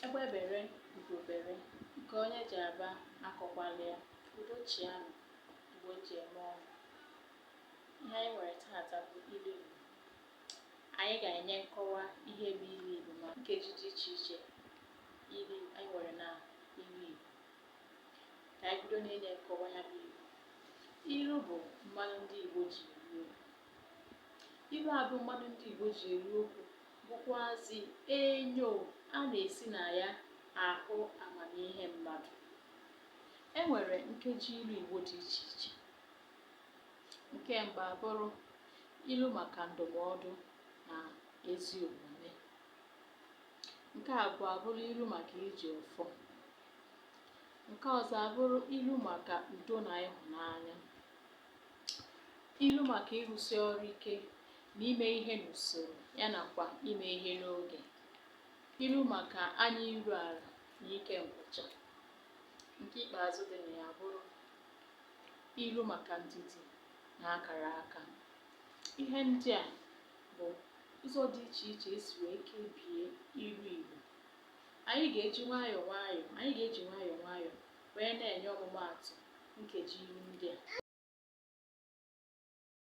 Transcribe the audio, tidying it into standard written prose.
Egbe bere ugo bere, nke onye ji aba akọkwala ya. Udo chịanụ, Igbo ji eme ọnụ. Ihe anyị nwere taata bụ ilu Igbo. Anyị ga-enye nkọwa ihe bụ ilu Igbo ma nkeji dị iche iche anyị nwere na ilu Igbo. Ka anyị bido n'inye nkọwa ya bụ ilu. Ilu bụ mmanụ ndị Igbo ji eri okwu. Ilu a bụ mmanụ ndị Igbo ji eri okwu bụkwazị enyo a na-esi na ya ahụ amamihe mmadụ. E nwere nkeji ilu Igbo dị iche iche. Nke mbụ abụrụ ilu maka ndụmọdụ na ezi omume. Nke abụọ abụrụ ilu maka iji ọfọ. Nke ọzọ abụrụ ilu maka udo na ịhụnanya. Ilu maka ịrụsi ọrụ ike na ime ihe n'usoro ya nakwa ime ihe n'oge. Ilu maka anya iru ala na ike nkwụcha. Nke ikpeazụ dị na ya bụrụ ilu maka ndidi na akara aka. Ihe ndị a bụ ụzọ dị iche iche esi wee kebie ilu Igbo. Anyị ga-eji nwayọọ nwayọọ wee na-enye ọmụmaatụ nkeji ilu ndị a.